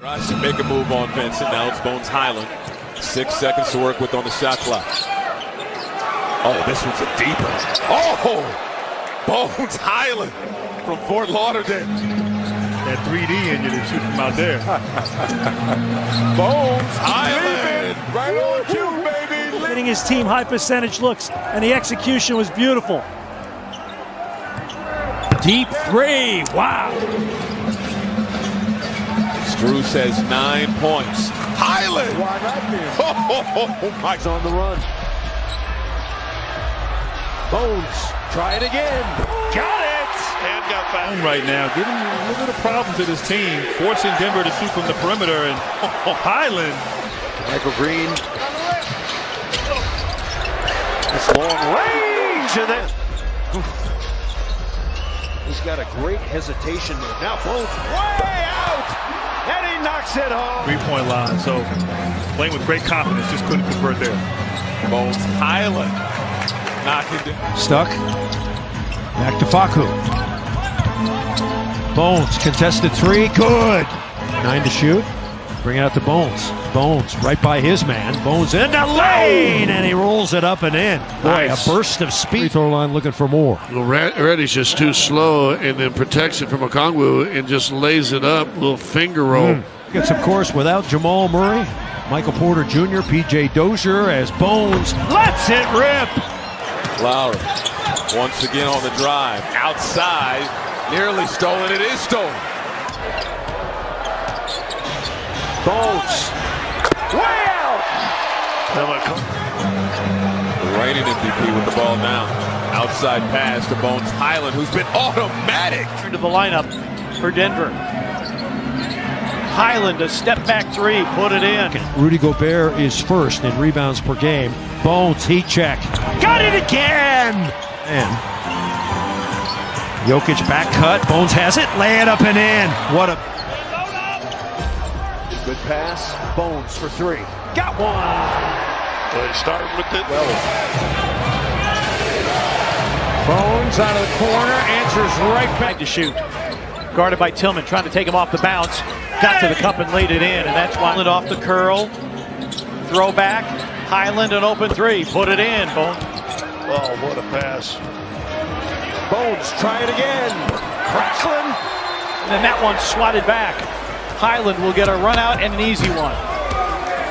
Tries to make a move on Vincent. Now it's Bones Highland. 6 seconds to work with on the shot clock. Oh, this one's a deeper. Oh! Bones Highland from Fort Lauderdale. That 3D in you to shoot from out there. Bones Highland! Right on cue, baby! Getting his team high percentage looks, and the execution was beautiful. Deep three, wow! Strus has 9 points. Highland! Why not then? Oh, Mike's on the run. Bones, try it again. Got it! And got fouled right now, giving a little bit of problem to this team, forcing Denver to shoot from the perimeter, and Highland. Michael Green. It's long range, and then he's got a great hesitation move. Now Bones way out, and he knocks it home. 3-point line, so playing with great confidence, just couldn't convert there. Bones Highland knocking it. Stuck. Back to Facu. Bones, contested three, good. 9 to shoot. Bring it out to Bones. Bones right by his man. Bones in the lane, and he rolls it up and in. Boy, nice. A burst of speed. Free throw line looking for more. Well, Reddy's just too slow, and then protects it from Okongwu and just lays it up, little finger roll. Gets, of course, without Jamal Murray, Michael Porter Jr., P.J. Dozier, as Bones lets it rip. Lowry once again on the drive. Outside. Nearly stolen. It is stolen. Bones. Way out. The reigning MVP with the ball now. Outside pass to Bones Highland, who's been automatic. Into the lineup for Denver. Highland, a step back three, put it in. Rudy Gobert is first in rebounds per game. Bones, heat check. Got it again! And Jokic back cut. Bones has it. Lay it up and in. What a good pass. Bones for three. Got one. Well, he started with it. Bones out of the corner. Answers right back to shoot. Guarded by Tillman, trying to take him off the bounce. Got to the cup and laid it in, and that's why it off the curl. Throw back. Highland, an open three. Put it in. Bones. Oh, what a pass. Bones, try it again. Cracklin. And then that one swatted back. Highland will get a run out and an easy one.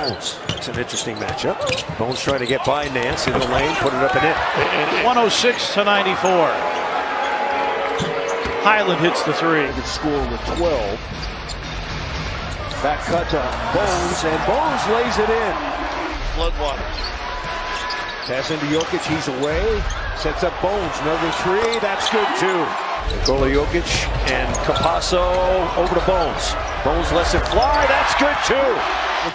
Bones. It's an interesting matchup. Bones trying to get by Nance in the lane, put it up and in. 106-94. Highland hits the three. Good score with 12. Back cut to Bones, and Bones lays it in. Floodwaters. Pass into Jokic, he's away. Sets up Bones, another three, that's good too. Nikola Jokic and Capasso over to Bones. Bones lets it fly, that's good too.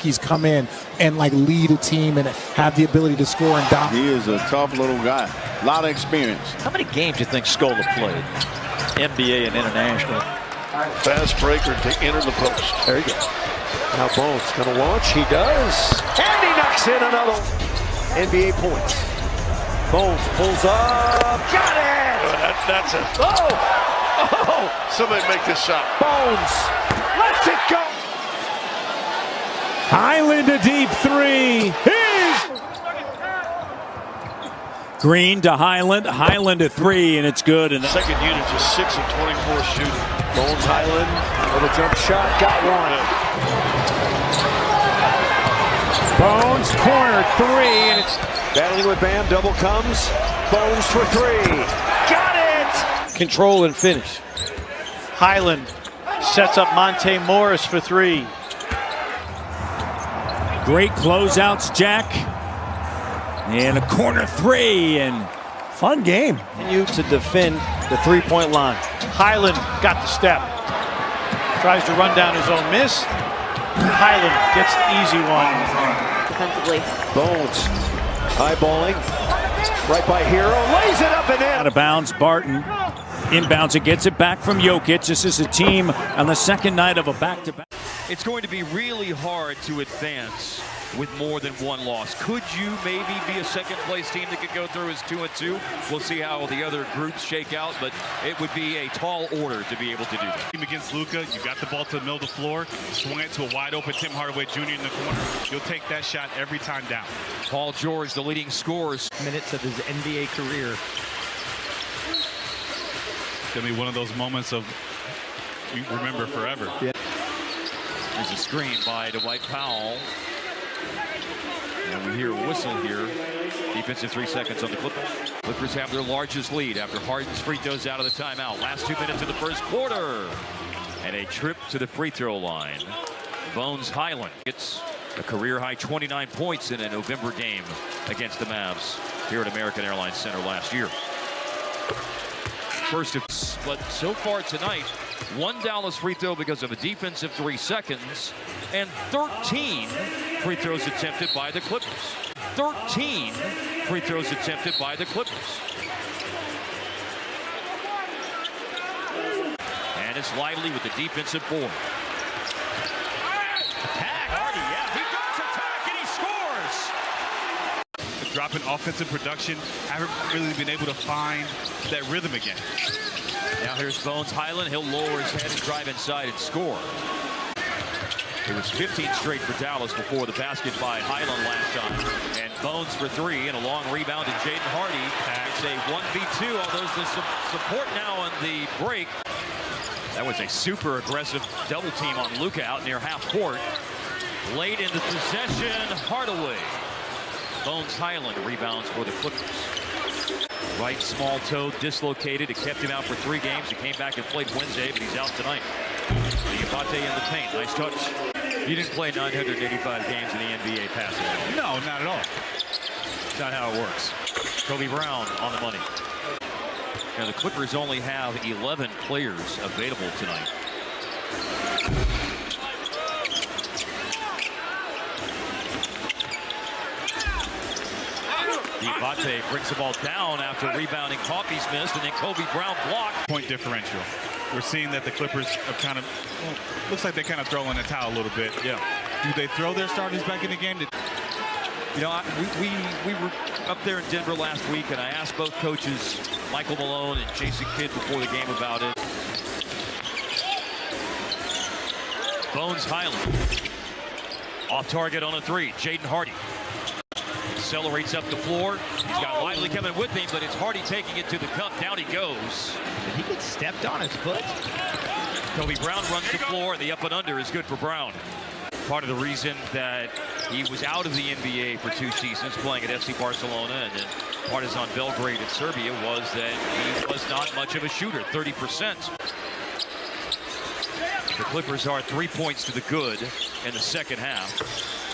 He's come in and lead a team and have the ability to score and dominate. He is a tough little guy, a lot of experience. How many games do you think Scola played? NBA and international. Fast breaker to enter the post. There you go. Now Bones gonna launch, he does. And he knocks in another NBA points. Bones pulls up, got it! That's it. Oh! Somebody make this shot. Bones lets it go. Highland a deep three. Green to Highland. Highland a three, and it's good. And second unit just 6 of 24 shooting. Bones Highland with a jump shot, got one. Bones corner three, and it's battling with Bam. Double comes. Bones for three. Got it! control and finish. Highland sets up Monte Morris for three. Great closeouts, Jack. And a corner three, and fun game. Continue to defend the three-point line. Highland got the step. Tries to run down his own miss. Highland gets the easy one. Defensively. Bones eyeballing. Right by Hero. Lays it up and in. Out of bounds, Barton. Inbounds it, gets it back from Jokic. This is a team on the second night of a back-to-back. it's going to be really hard to advance with more than one loss. Could you maybe be a second-place team that could go through as 2-2? We'll see how the other groups shake out, but it would be a tall order to be able to do that. Against Luka, you got the ball to the middle of the floor, swung it to a wide-open Tim Hardaway Jr. in the corner. You'll take that shot every time down. Paul George, the leading scorer. Minutes of his NBA career. It's going to be one of those moments of you remember forever. Yeah. There's a screen by Dwight Powell. And we hear a whistle here. Defensive 3 seconds on the Clippers. Clippers have their largest lead after Harden's free throws out of the timeout. Last 2 minutes of the first quarter. And a trip to the free throw line. Bones Highland gets a career-high 29 points in a November game against the Mavs here at American Airlines Center last year. First, but so far tonight, 1 Dallas free throw because of a defensive 3 seconds, and 13 free throws attempted by the Clippers. 13 free throws attempted by the Clippers. And it's Lively with the defensive board. Attack! Hardy, yeah, he goes attack and he scores! Dropping offensive production, haven't really been able to find that rhythm again. Now here's Bones Highland. He'll lower his head and drive inside and score. It was 15 straight for Dallas before the basket by Highland last time. And Bones for 3 and a long rebound to Jaden Hardy. It's a 1v2, although there's some support now on the break. That was a super aggressive double team on Luka out near half court. Late in the possession, Hardaway. Bones Highland rebounds for the Clippers. Right small toe dislocated. It kept him out for 3 games. He came back and played Wednesday, but he's out tonight. Diabate in the paint. Nice touch. He didn't play 985 games in the NBA passing. No, not at all. That's not how it works. Kobe Brown on the money. Now the Clippers only have 11 players available tonight. Diabate brings the ball down after rebounding. Coffey's missed, and then Kobe Brown blocked. Point differential. We're seeing that the Clippers have kind of, looks like they kind of throw in the towel a little bit. Yeah. Do they throw their starters back in the game? You know, we were up there in Denver last week, and I asked both coaches, Michael Malone and Jason Kidd, before the game about it. Bones Highland. Off target on a 3. Jaden Hardy. Accelerates up the floor. He's got Lively coming with him, but it's Hardy taking it to the cup. Down he goes. Did he get stepped on his foot? Kobe Brown runs the floor, and the up and under is good for Brown. Part of the reason that he was out of the NBA for 2 seasons, playing at FC Barcelona and then Partizan Belgrade in Serbia, was that he was not much of a shooter, 30%. The Clippers are 3 points to the good in the second half.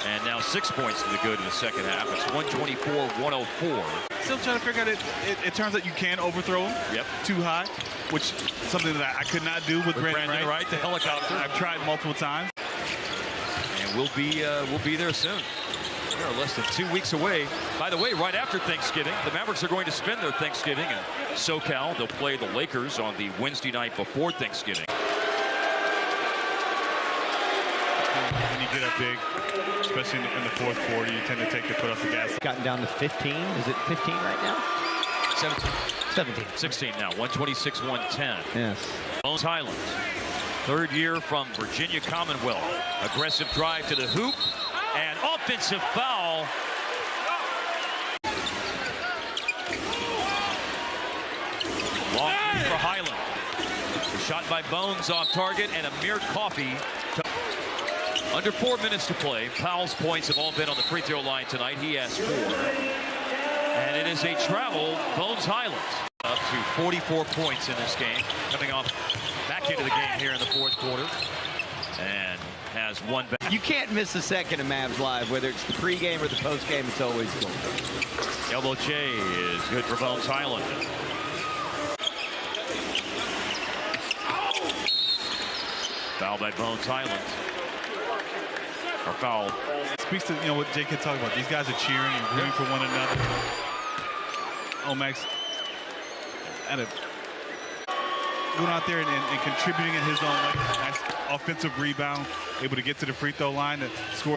And now 6 points to the good in the second half. It's 124-104. Still trying to figure out it turns out you can overthrow him too high, which is something that I could not do with Brandon Wright, the helicopter. I've tried multiple times. And we'll be there soon. We're less than 2 weeks away. By the way, right after Thanksgiving, the Mavericks are going to spend their Thanksgiving in SoCal. They'll play the Lakers on the Wednesday night before Thanksgiving. When you get up big, especially in the fourth quarter, you tend to take the foot off the gas. Gotten down to 15. Is it 15 right now? 17. 16 now. 126-110. Yes. Bones Highland, 3rd year from Virginia Commonwealth. Aggressive drive to the hoop and offensive foul. Long for Highland. The shot by Bones off target, and Amir Coffey. Under 4 minutes to play. Powell's points have all been on the free throw line tonight. He has 4. And it is a travel. Bones Highland up to 44 points in this game. Coming off back into the game here in the fourth quarter. And has 1 back. You can't miss a second of Mavs Live, whether it's the pregame or the postgame. It's always cool. Elbow J is good for Bones Highland. Foul by Bones Highland. Or foul. Speaks to what Jake had talked about. These guys are cheering and rooting for one another. Omax going out there and contributing in his own way. Nice offensive rebound, able to get to the free throw line to score.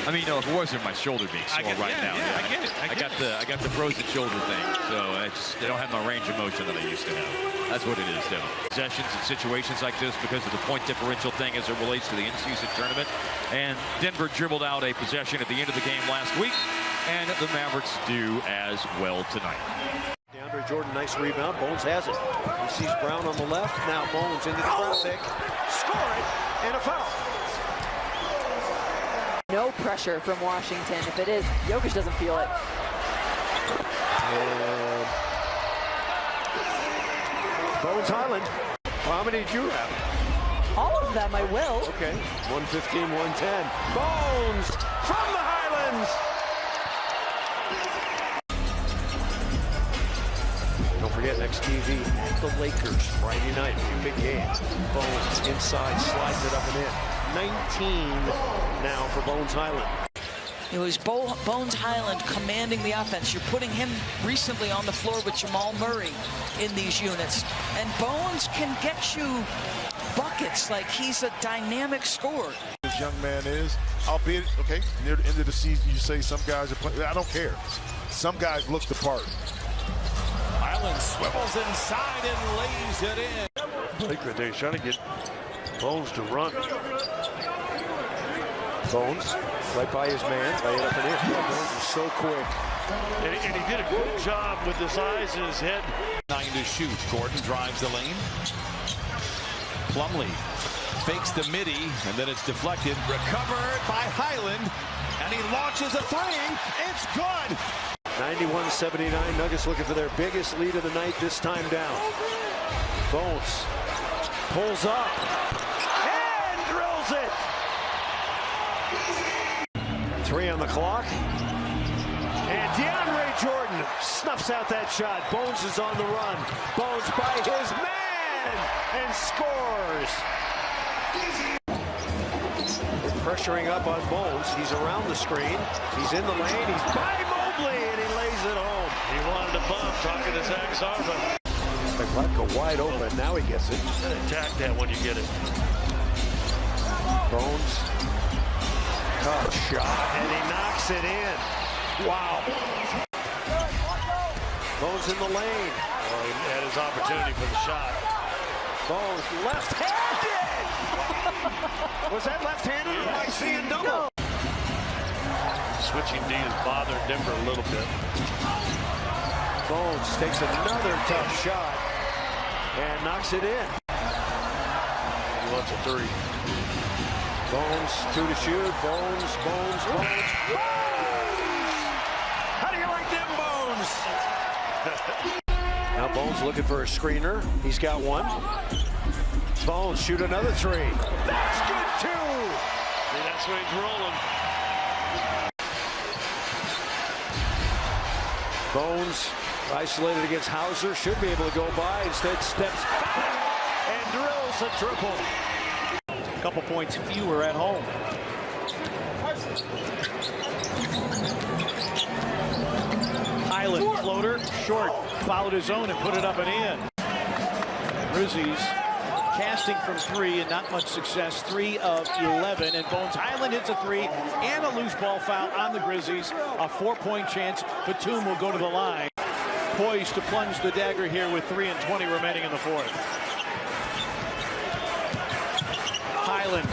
I mean, if it wasn't my shoulder being sore right now. Yeah, I get it. I got the frozen shoulder thing, so they don't have my range of motion that I used to have. That's what it is, though. Possessions and situations like this because of the point differential thing as it relates to the in-season tournament. And Denver dribbled out a possession at the end of the game last week, and the Mavericks do as well tonight. DeAndre Jordan, nice rebound. Bones has it. He sees Brown on the left. Now Bones into the traffic. Score it, and a foul. No pressure from Washington. If it is, Jokic doesn't feel it. And Bones Highland. How many did you have? All of them, I will. Okay, 115, 110. Bones from the Highlands. Don't forget, next TV at the Lakers Friday night. Big game. Bones inside, slides it up and in. 19 now for Bones Highland. It was Bones Highland commanding the offense. You're putting him recently on the floor with Jamal Murray in these units. And Bones can get you buckets. Like, he's a dynamic scorer. This young man is, albeit, okay, near the end of the season, you say some guys are playing. I don't care. Some guys look the part. Highland swivels inside and lays it in. Laker, they're trying to get Bones to run. Bones, right by his man, lay it up and in. Bones is so quick. And he did a good job with his eyes and his head. 9 to shoot. Gordon drives the lane. Plumlee fakes the midi, and then it's deflected. Recovered by Highland, and he launches a three. It's good. 91-79. Nuggets looking for their biggest lead of the night this time down. Bones pulls up and drills it. 3 on the clock. And DeAndre Jordan snuffs out that shot. Bones is on the run. Bones by his man and scores. They're pressuring up on Bones. He's around the screen. He's in the lane. He's by Mobley, and he lays it home. He wanted to bump, talking to Zach Sarva. Like wide open. Now he gets it. Attack that when you get it. Bones. Tough shot, and he knocks it in. Wow. Bones in the lane. Well, he had his opportunity for the shot. Bones left-handed. Was that left-handed? Am I seeing double? Switching D is bothering Denver a little bit. Bones takes another tough shot and knocks it in. He wants a 3. Bones, 2 to shoot. Bones. How do you like them, Bones? Now Bones looking for a screener. He's got one. Bones shoot another 3. That's good too. See, that's where he's rolling. Bones isolated against Hauser. Should be able to go by. Instead steps back and drills a triple. A couple points fewer at home. Highland floater, short, fouled his own and put it up and in. Grizzlies casting from 3 and not much success. 3 of 11, and Bones Highland hits a 3 and a loose ball foul on the Grizzlies. A 4-point chance. Batum will go to the line. Poised to plunge the dagger here with 3 and 20 remaining in the 4th. Highland.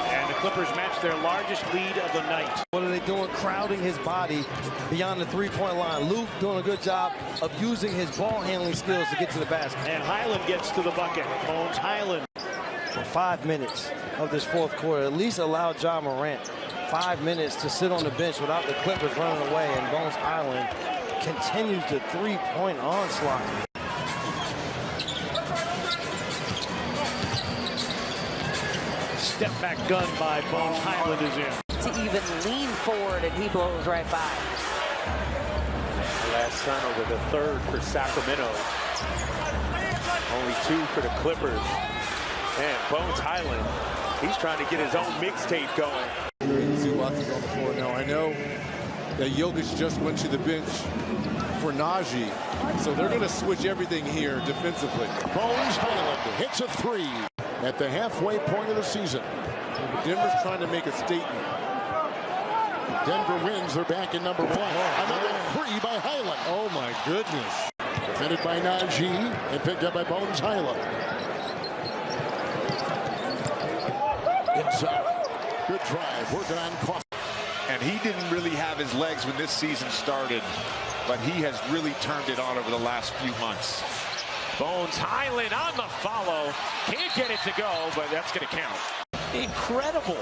And the Clippers match their largest lead of the night. What are they doing? Crowding his body beyond the three-point line. Luke doing a good job of using his ball handling skills to get to the basket. And Highland gets to the bucket. Bones Highland. For 5 minutes of this 4th quarter, at least allow Ja Morant 5 minutes to sit on the bench without the Clippers running away, and Bones Highland continues the three-point onslaught. Step back gun by Bones Highland is in. To even lean forward, and he blows right by. Last turnover, the 3rd for Sacramento. Only 2 for the Clippers. And Bones Highland, he's trying to get his own mixtape going. Easy watches on the floor now. I know that Jokic just went to the bench for Najee. So they're going to switch everything here defensively. Bones Highland hits a three at the halfway point of the season. Denver's trying to make a statement. Denver wins. They're back in number one. Another three by Highland. Oh, my goodness. Defended by Najee and picked up by Bones Highland. Inside. Good drive. Working on Coffee. And he didn't really have his legs when this season started, but he has really turned it on over the last few months. Bones Highland on the follow. Can't get it to go, but that's going to count. Incredible.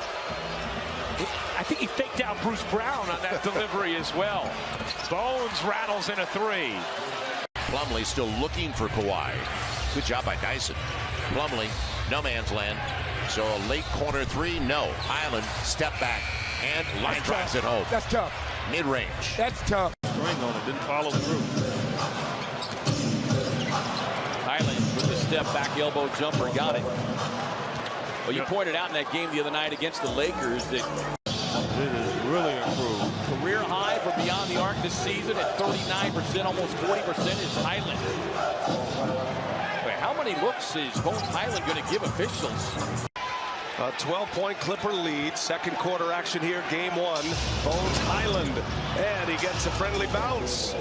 I think he faked out Bruce Brown on that delivery as well. Bones rattles in a three. Plumlee still looking for Kawhi. Good job by Dyson. Plumlee, no man's land. So a late corner three, no. Highland, step back, and line drives it home. That's tough. Mid-range. That's tough. String on it, didn't follow through. Highland with the step back elbow jumper, got it. Well, you pointed out in that game the other night against the Lakers that it is really improved. Career high for beyond the arc this season at 39%, almost 40% is Highland. Wait, how many looks is Bones Highland going to give officials? A 12-point Clipper lead. Second quarter action here, game one. Bones Highland, and he gets a friendly bounce.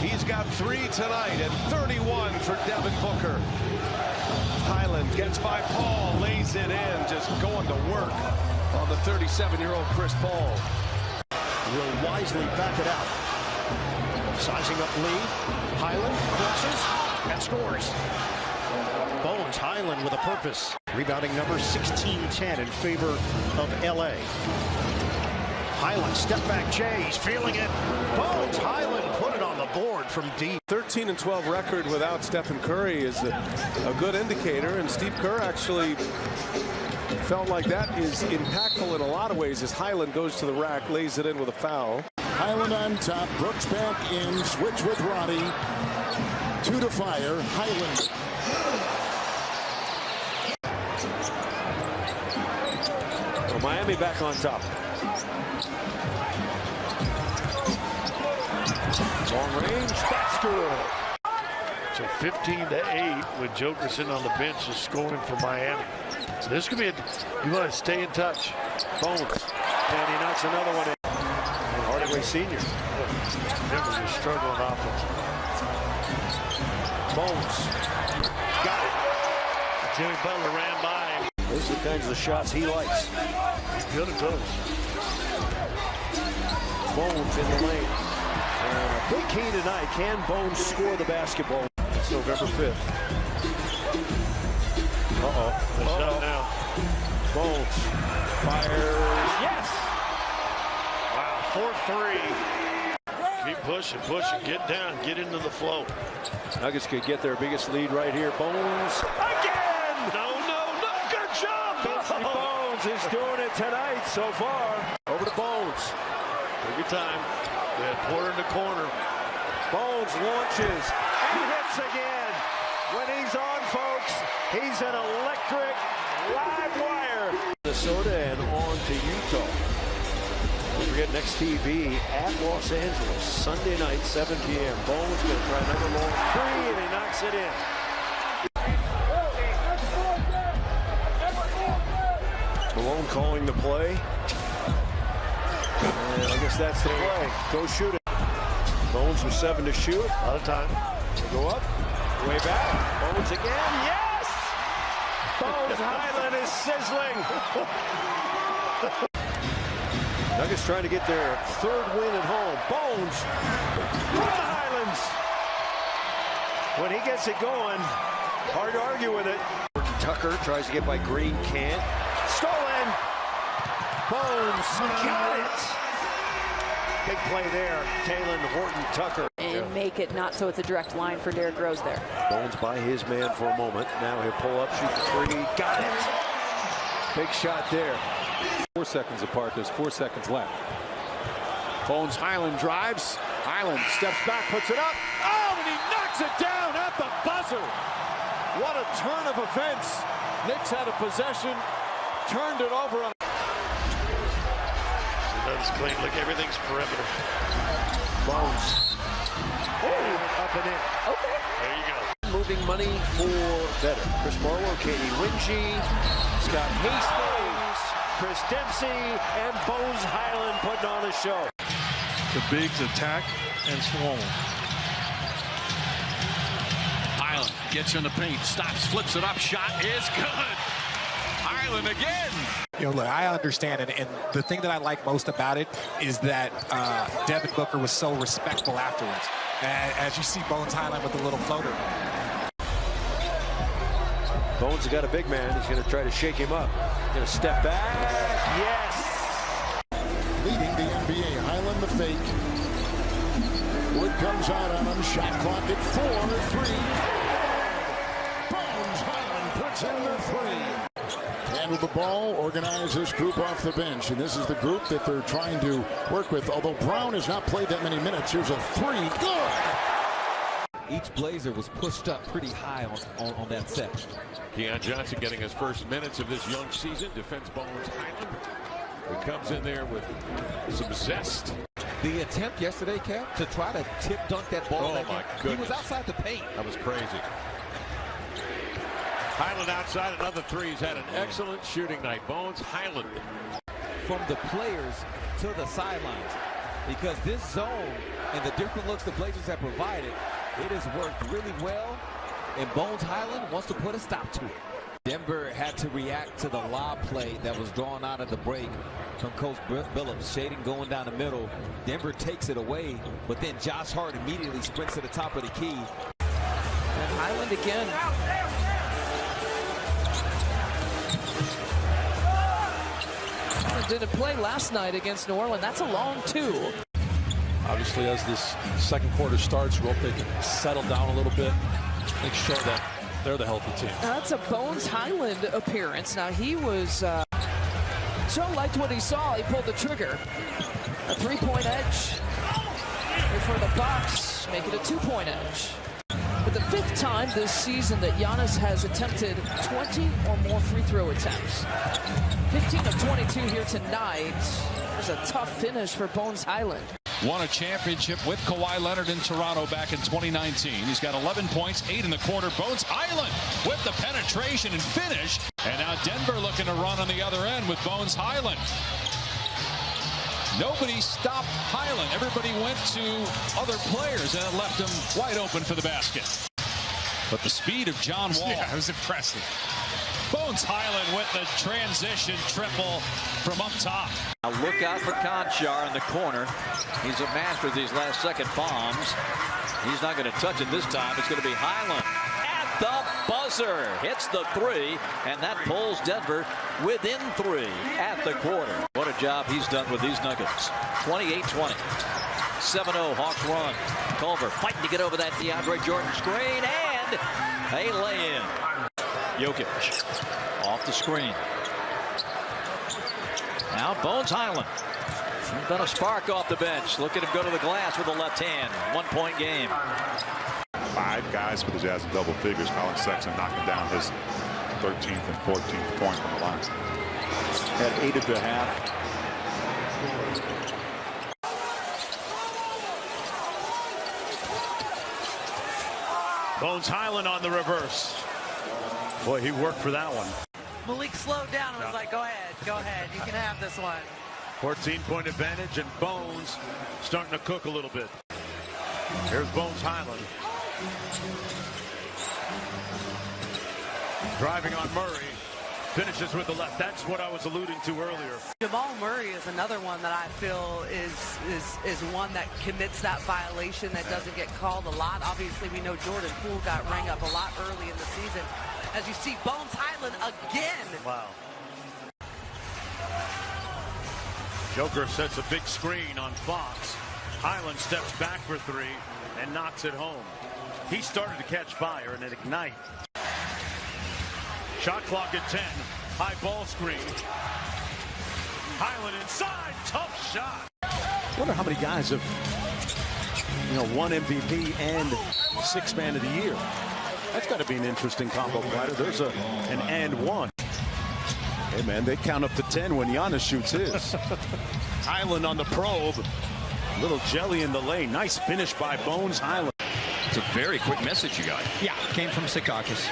He's got 3 tonight and 31 for Devin Booker. Highland gets by Paul, lays it in, just going to work on the 37-year-old Chris Paul. Will wisely back it out. Sizing up lead. Highland crosses and scores. Bones Highland with a purpose. Rebounding number 16-10 in favor of LA. Highland step back Jay, he's feeling it. Bones Highland put it on the board from deep. 13-12 record without Stephen Curry is a good indicator, and Steve Kerr actually felt like that is impactful in a lot of ways as Highland goes to the rack, lays it in with a foul. Highland on top. Brooks back in. Switch with Roddy. 2 to fire. Highland. Well, Miami back on top. Long range, that's good. So 15-8 with Jokerson on the bench is scoring for Miami. So this could be you want to stay in touch. Bones, and he knocks another one in. Hardaway Sr. Denver's are struggling offense. Bones, got it. Jimmy Butler ran by him. Those are the kinds of shots he likes. He's good at those. Bones in the lane. And a big key tonight. Can Bones score the basketball? It's November 5th. Uh-oh. Shot now. Bones fires. Yes! Wow, 4-3. Keep pushing, pushing. Get down, get into the flow. Nuggets could get their biggest lead right here. Bones again! No. Good job! Bones is doing it tonight so far. Over to Bones. Take your time. They had Porter in the corner. Bones launches and hits again. When he's on, folks, he's an electric live wire. Minnesota and on to Utah. Don't forget next TV at Los Angeles, Sunday night, 7 p.m. Bones going to try another long three, and he knocks it in. Malone calling the play. And I guess that's the play. Go shoot it. Bones with 7 to shoot. A lot of time. They go up. Way back. Bones again. Yes! Bones Highland is sizzling. Nuggets trying to get their 3rd win at home. Bones from the Highlands. When he gets it going, hard to argue with it. Tucker tries to get by Green. Can't. Stolen. Bones got it. Big play there. Taylor Horton Tucker. And make it not so it's a direct line for Derrick Rose there. Bones by his man for a moment. Now he'll pull up, shoot the 3. Got it. Big shot there. 4 seconds apart. There's 4 seconds left. Bones Highland drives. Highland steps back, puts it up. Oh, and he knocks it down at the buzzer. What a turn of events. Knicks had a possession, turned it over on. That's clean. Look, everything's perimeter. Bones Up and in. Okay. There you go. Moving money for better. Chris Marlowe, Katie Wingy, Scott Hastings, Chris Dempsey, and Bones Highland putting on a show. The bigs attack and swarm. Highland gets in the paint, stops, flips it up, shot is good. Highland again. You know, look, I understand it, and the thing that I like most about it is that Devin Booker was so respectful afterwards. As you see Bones Highland with the little floater. Bones has got a big man. He's going to try to shake him up. Going to step back. Yes. Leading the NBA, Highland the fake. Wood comes out on him. Shot clock at 4, 3. Bones Highland puts in the 3. And with the ball, organize this group off the bench. And this is the group that they're trying to work with. Although Brown has not played that many minutes. Here's a 3. Good. Each Blazer was pushed up pretty high on that set. Keon Johnson getting his first minutes of this young season. Defends Bones Highland. He comes in there with some zest. The attempt yesterday, Cap, to try to tip dunk that ball. Oh, my goodness. He was outside the paint. That was crazy. Highland outside another 3. He's had an excellent shooting night. Bones Highland. From the players to the sidelines. Because this zone and the different looks the Blazers have provided, it has worked really well. And Bones Highland wants to put a stop to it. Denver had to react to the lob play that was drawn out of the break from Coach Billups. Shading going down the middle. Denver takes it away, but then Josh Hart immediately sprints to the top of the key. And Highland again. Didn't play last night against New Orleans. That's a long 2. Obviously, as this second quarter starts, we hope they can settle down a little bit, make sure that they're the healthy team. Now, that's a Bones Highland appearance. Now, he was so liked what he saw, he pulled the trigger. A 3-point edge for the Bucks, make it a 2-point edge. For the 5th time this season that Giannis has attempted 20 or more free throw attempts. 15 of 22 here tonight. There's a tough finish for Bones Highland. Won a championship with Kawhi Leonard in Toronto back in 2019. He's got 11 points, 8 in the quarter. Bones Highland with the penetration and finish. And now Denver looking to run on the other end with Bones Highland. Nobody stopped Highland. Everybody went to other players, and it left him wide open for the basket. But the speed of John Wall. Yeah, it was impressive. Bones Highland with the transition triple from up top. Now look out for Conchar in the corner. He's a master of these last second bombs. He's not going to touch it this time. It's going to be Highland at the buzzer. Hits the 3, and that pulls Denver within 3 at the quarter. What a job he's done with these Nuggets. 28-20. 7-0 Hawks run. Culver fighting to get over that DeAndre Jordan screen, and a lay-in. Jokic off the screen. Now Bones Highland. He's got a spark off the bench. Look at him go to the glass with the left hand. 1-point game. 5 guys for the Jazz in double figures. Colin Sexton knocking down his 13th and 14th point from the line. Had 8 at the half. Bones Highland on the reverse. Boy, he worked for that one. Malik slowed down and was like, go ahead, you can have this one. 14-point advantage, and Bones starting to cook a little bit. Here's Bones Highland. Driving on Murray. Finishes with the left. That's what I was alluding to earlier. Jamal Murray is another one that I feel is one that commits that violation that doesn't get called a lot. Obviously, we know Jordan Poole got rang up a lot early in the season. As you see, Bones Highland again. Wow. Joker sets a big screen on Fox. Highland steps back for 3 and knocks it home. He started to catch fire and it ignite. Shot clock at 10. High ball screen. Highland inside. Tough shot. I wonder how many guys have, won MVP and 6th man of the year. That's got to be an interesting combo, Glider. There's an and 1. Hey, man, they count up to 10 when Giannis shoots his. Highland on the probe. Little jelly in the lane. Nice finish by Bones Highland. It's a very quick message you got. Yeah, came from Secaucus.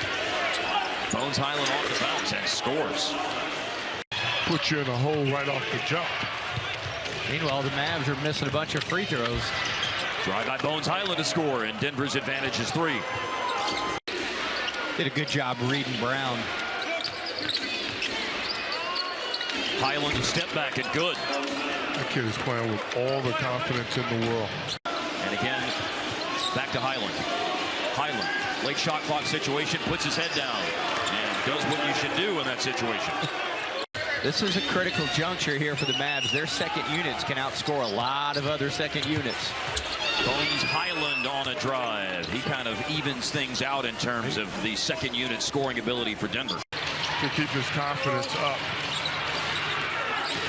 Bones Highland off the bounce and scores. Put you in a hole right off the jump. Meanwhile, the Mavs are missing a bunch of free throws. Drive by Bones Highland to score, and Denver's advantage is 3. Did a good job reading Brown. Highland to step back and good. That kid is playing with all the confidence in the world. And again, back to Highland. Highland, late shot clock situation, puts his head down and does what you should do in that situation. This is a critical juncture here for the Mavs. Their second units can outscore a lot of other second units. Bones Highland on a drive. He kind of evens things out in terms of the second unit scoring ability for Denver. To keep his confidence up.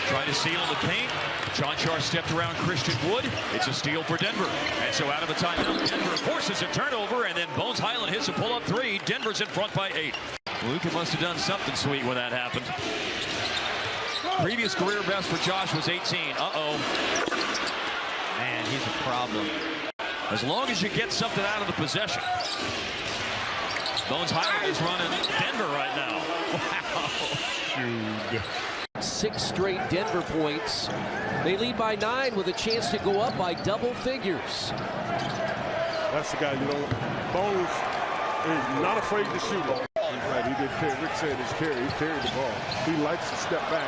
Trying to seal in the paint. John Char stepped around Christian Wood. It's a steal for Denver. And so out of a timeout, Denver forces a turnover, and then Bones Highland hits a pull-up 3. Denver's in front by 8. Luka must have done something sweet when that happened. Previous career best for Josh was 18. Uh-oh. Man, he's a problem. As long as you get something out of the possession. Bones Highland is running Denver right now. Wow. 6 straight Denver points. They lead by 9 with a chance to go up by double figures. That's the guy, you know, Bones is not afraid to shoot it. Right, he did carry. Rick said he carried the ball. He likes to step back.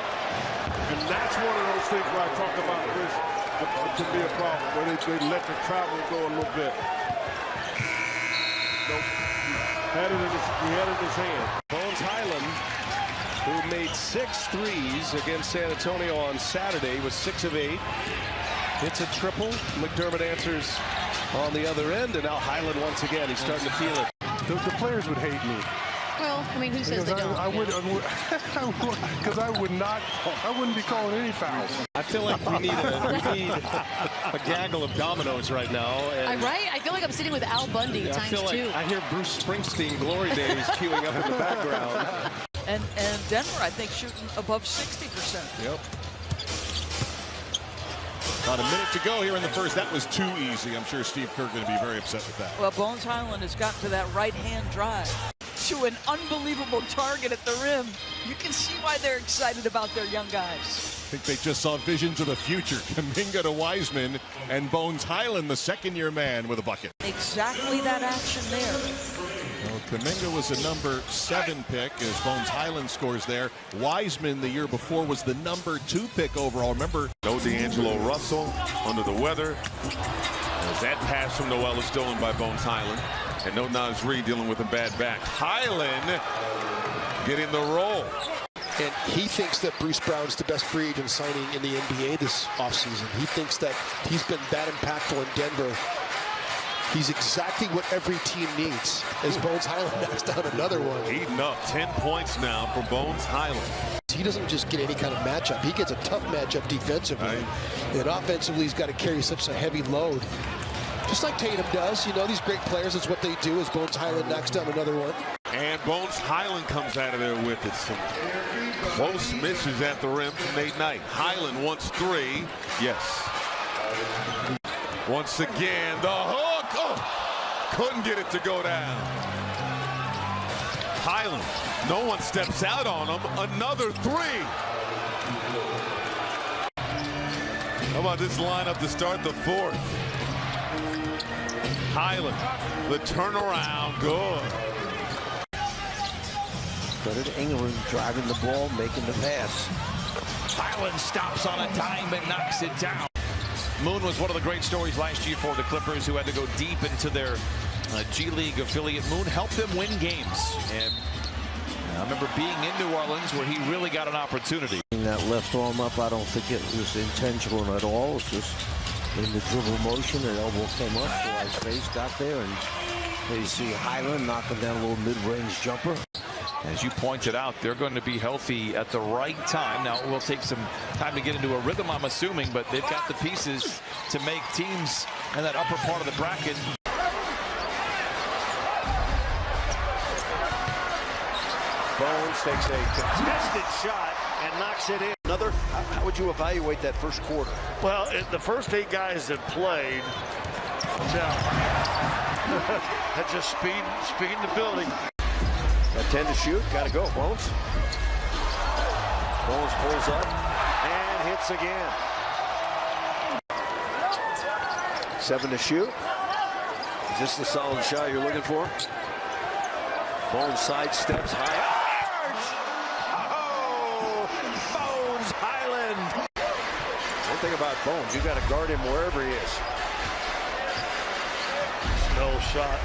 And that's one of those things where I talk about this. It can be a problem, where they let the travel go a little bit. Nope. He had it in his hand. Bones Highland, who made 6 threes against San Antonio on Saturday, was 6 of 8. Hits a triple. McDermott answers on the other end, and now Highland once again. He's starting to feel it. The players would hate me. Well, I mean, who says they don't? I because I wouldn't be calling any fouls. I feel like we need a gaggle of dominoes right now. And Right? I feel like I'm sitting with Al Bundy I times feel like 2. I hear Bruce Springsteen Glory Days queuing up in the background. And Denver, I think, shooting above 60%. Yep. About a minute to go here in the first. That was too easy. I'm sure Steve Kerr going to be very upset with that. Well, Bones Highland has got to that right-hand drive to an unbelievable target at the rim. You can see why they're excited about their young guys. I think they just saw visions of the future. Kuminga to Wiseman, and Bones Highland, the second-year man, with a bucket. Exactly that action there. Well, Kuminga was a number 7 pick as Bones Highland scores there. Wiseman the year before was the number 2 pick overall. Remember, no D'Angelo Russell under the weather. As that pass from Noel is stolen by Bones Highland. And no Naz Reid dealing with a bad back. Highland getting the roll. And he thinks that Bruce Brown's the best free agent signing in the NBA this offseason. He thinks that he's been that impactful in Denver. He's exactly what every team needs. As Bones Highland knocks down another one. Heating up, 10 points now for Bones Highland. He doesn't just get any kind of matchup. He gets a tough matchup defensively. Right. And offensively, he's got to carry such a heavy load. Just like Tatum does. You know, these great players, that's what they do as Bones Highland knocks down another one. And Bones Highland comes out of there with it. Some close misses at the rim from Nate Knight. Highland wants 3. Yes. Once again, the hook. Oh, couldn't get it to go down. Highland, no one steps out on him. Another 3. How about this lineup to start the 4th? Highland, the turnaround, good. Credit Ingram driving the ball, making the pass. Highland stops on a dime and knocks it down. Moon was one of the great stories last year for the Clippers, who had to go deep into their G League affiliate. Moon helped them win games. And I remember being in New Orleans where he really got an opportunity. That left arm up, I don't think it was intentional at all. It's just in the dribble motion, an elbow came up, so his face got there, and you see Highland knocking down a little mid-range jumper. As you pointed out, they're going to be healthy at the right time. Now, it will take some time to get into a rhythm, I'm assuming, but they've got the pieces to make teams in that upper part of the bracket. Bones takes a contested shot and knocks knocks it in. How would you evaluate that first quarter? Well, the first 8 guys that played, that's just speeding the building. Got 10 to shoot. Got to go, Bones. Bones pulls up and hits again. 7 to shoot. Is this the solid shot you're looking for? Bones sidesteps high. Oh, Bones Highland. One thing about Bones, you got to guard him wherever he is. No shot.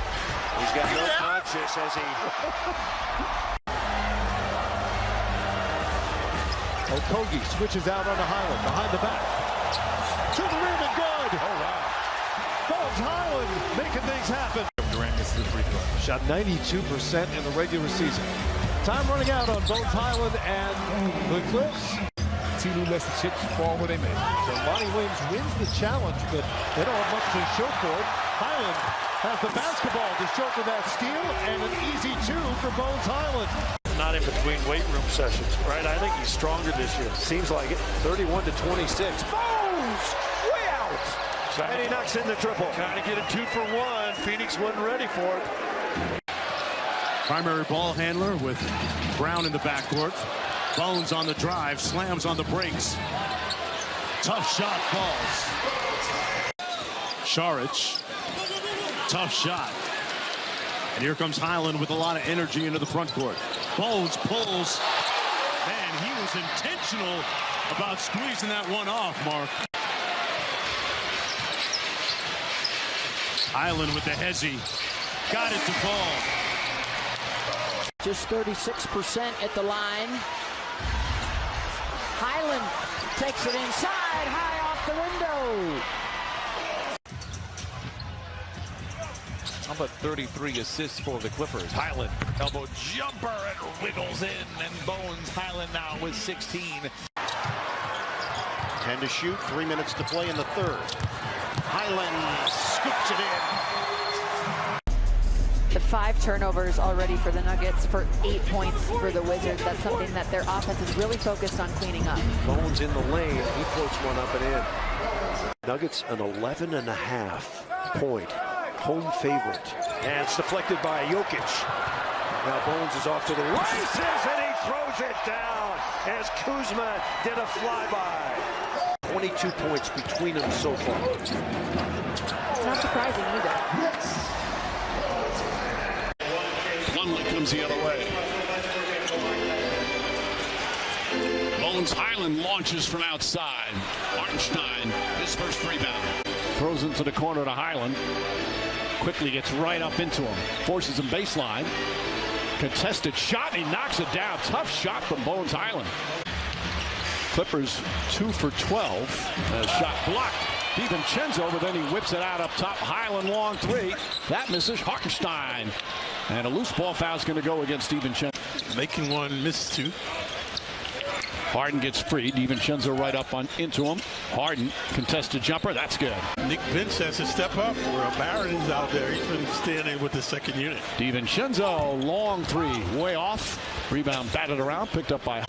He's got no conscience as he. Okogie switches out on the Highland behind the back. To the rim and good. Oh, wow. Bones Highland making things happen. Durant gets the free throw. Shot 92% in the regular season. Time running out on Bones Highland and the Clips. Team who lets the chips fall where they may. So Lonnie Williams wins the challenge, but they don't have much to show for it. Highland has the basketball to show for that steal and an easy 2 for Bones Highland. Not in between weight room sessions, right? I think he's stronger this year. Seems like it. 31 to 26. Bones way out. And he knocks in the triple. Trying to get a 2 for 1. Phoenix wasn't ready for it. Primary ball handler with Brown in the backcourt. Bones on the drive, slams on the brakes. Tough shot falls. Saric, tough shot. And here comes Highland with a lot of energy into the front court. Bones pulls. Man, he was intentional about squeezing that one off, Mark. Highland with the hezzy. Got it to fall. Just 36% at the line. Highland takes it inside, high off the window. How about 33 assists for the Clippers? Highland, elbow jumper, and wiggles in, and Bones Highland now with 16. 10 to shoot, 3 minutes to play in the third. Highland scoops it in. The 5 turnovers already for the Nuggets for 8 points for the Wizards. That's something that their offense is really focused on cleaning up. Bones in the lane. He floats one up and in. Nuggets an 11.5 point home favorite. And it's deflected by Jokic. Now Bones is off to the races and he throws it down as Kuzma did a flyby. 22 points between them so far. It's not surprising either. Plumlee comes the other way. Bones Highland launches from outside. Hartenstein, his first rebound. Throws into the corner to Highland. Quickly gets right up into him. Forces him baseline. Contested shot, and he knocks it down. Tough shot from Bones Highland. Clippers 2 for 12. Shot blocked. DiVincenzo, but then he whips it out up top. Highland long 3. That misses. Hartenstein. And a loose ball foul is going to go against DiVincenzo. Making one, miss 2. Harden gets free. DiVincenzo right up on into him. Harden, contested jumper. That's good. Nick Vince has to step up where Barrett is out there. He's been standing with the second unit. DiVincenzo, long 3. Way off. Rebound batted around. Picked up by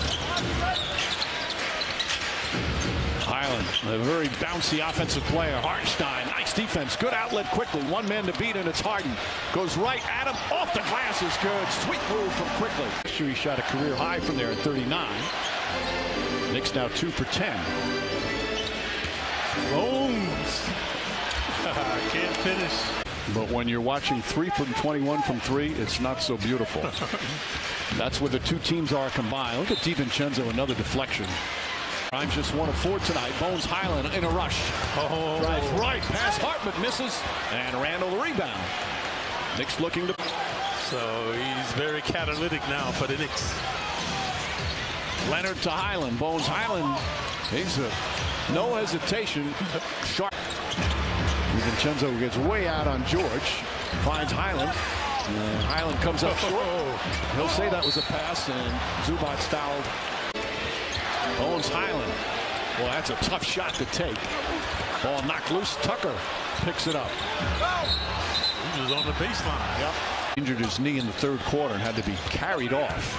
Highland, a very bouncy offensive player. Hartenstein, nice defense, good outlet quickly. One man to beat, and it's Harden. Goes right at him, off the glass is good. Sweet move from Quickly. He shot a career high from there at 39. Knicks now 2 for 10. Bones. Can't finish. But when you're watching 3 from 21 from 3, it's not so beautiful. That's where the two teams are combined. Look at DiVincenzo, another deflection. Grimes just 1 of 4 tonight. Bones Highland in a rush. Oh, right pass. Hartman misses, and Randall the rebound. Knicks looking to. So he's very catalytic now for the Knicks. Leonard to Highland. Bones Highland. He's no hesitation. Sharp. DiVincenzo gets way out on George. Finds Highland. And Highland comes up short. He'll say that was a pass, and Zubac's fouled. Bones Highland. Well, that's a tough shot to take. Ball knocked loose. Tucker picks it up. He was on the baseline. Yep. Injured his knee in the third quarter and had to be carried off.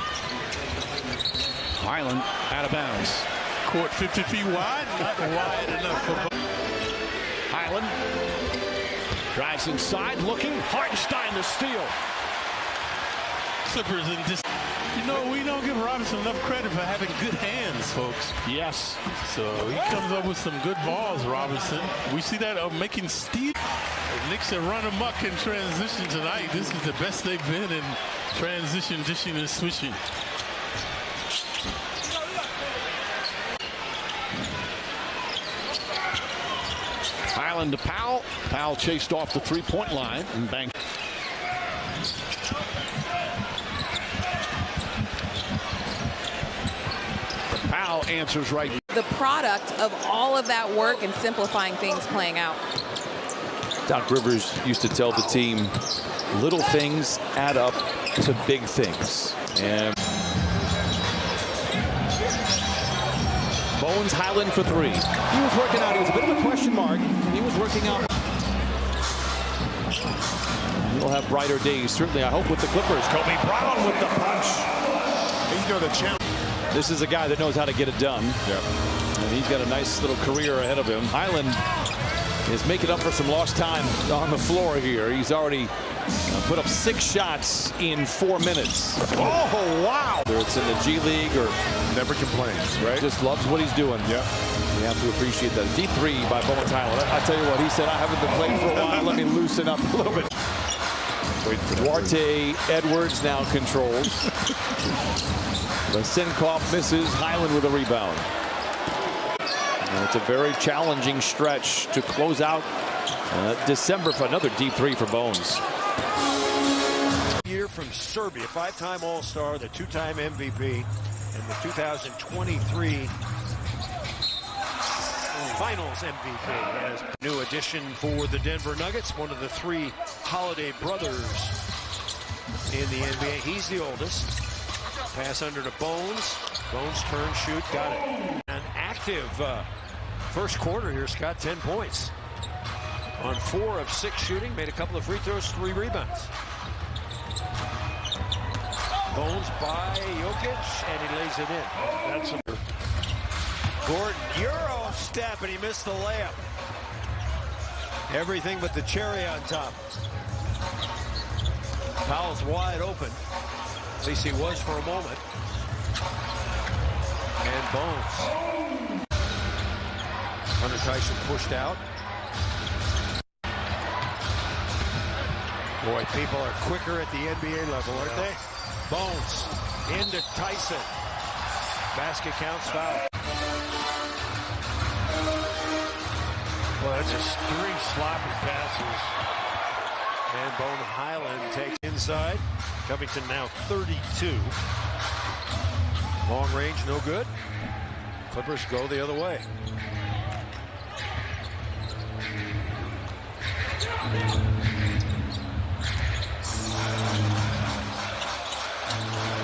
Highland out of bounds. Court 50 feet wide, not wide enough for Highland drives inside, looking. Hartenstein the steal. Clippers and just, you know, we don't give Robinson enough credit for having good hands, folks. Yes. So he comes up with some good balls, Robinson. We see that making steal. The Knicks are running amok in transition tonight. This is the best they've been in transition, dishing and switching. Highland to Powell. Powell chased off the three-point line and banked. Powell answers right. The product of all of that work and simplifying things playing out. Doc Rivers used to tell the team, little things add up to big things. And Bones Highland for three. He was working out. He was a bit of a question mark. He was working out. He'll have brighter days, certainly, I hope, with the Clippers. Kobe Brown with the punch. You know the challenge. This is a guy that knows how to get it done. Yep. And he's got a nice little career ahead of him. Highland is making up for some lost time on the floor here. He's already put up 6 shots in 4 minutes. Oh, wow. Whether it's in the G League or never complains, right? Just loves what he's doing. Yep. You have to appreciate that. Deep three by Bones Highland. I tell you what, he said, I haven't been playing for a while. Let me loosen up a little bit. Duarte Edwards now controls. Sinkoff misses. Highland with a rebound. And it's a very challenging stretch to close out December for another deep three for Bones. Year from Serbia, 5-time All-Star, the 2-time MVP, and the 2023 Finals MVP. As new addition for the Denver Nuggets, one of the 3 Holiday brothers in the NBA. He's the oldest. Pass under to Bones. Bones turn, shoot, got it. An active first quarter here, Scott, 10 points. On 4 of 6 shooting, made a couple of free throws, 3 rebounds. Bones by Jokic, and he lays it in. That's a Gordon, Euro step, and he missed the layup. Everything but the cherry on top. Powell's wide open. At least he was for a moment. And Bones. Hunter Tyson pushed out. Boy, people are quicker at the NBA level, aren't they? Bones into Tyson. Basket counts, foul. Well, that's just 3 sloppy passes. And Bones Highland takes inside. Covington now 32. Long range, no good. Clippers go the other way.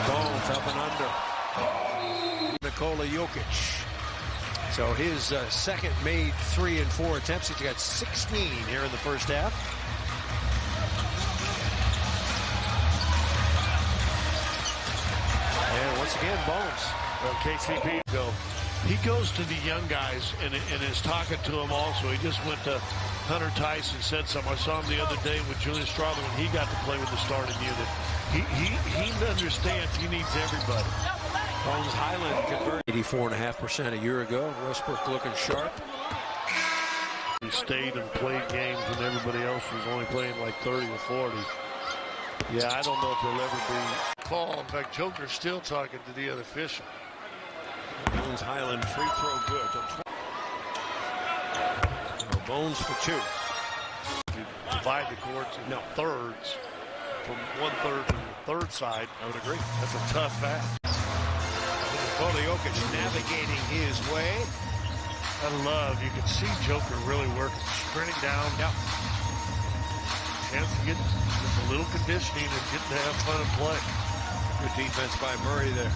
Bones up and under. Nikola Jokic. So his second made 3 and 4 attempts. He's got 16 here in the first half. And once again, Bones. Well, KCP he goes to the young guys and is talking to them also. He just went to Hunter Tyson, said something. I saw him the other day with Julius Strawther when he got to play with the starting unit. He understands he needs everybody. Bones Highland converted 84.5% a year ago. Westbrook looking sharp. He stayed and played games when everybody else was only playing like 30 or 40. Yeah, I don't know if there'll ever be call. In fact, Joker's still talking to the other official. Bones Highland free throw good. Bones for 2. You divide the court into thirds. From 1/3 to the third side, I would agree. That's a tough pass. Nikola Jokic navigating his way. You can see Joker really working, sprinting down. Yep. Chance to get a little conditioning and get to have fun and play. Good defense by Murray there.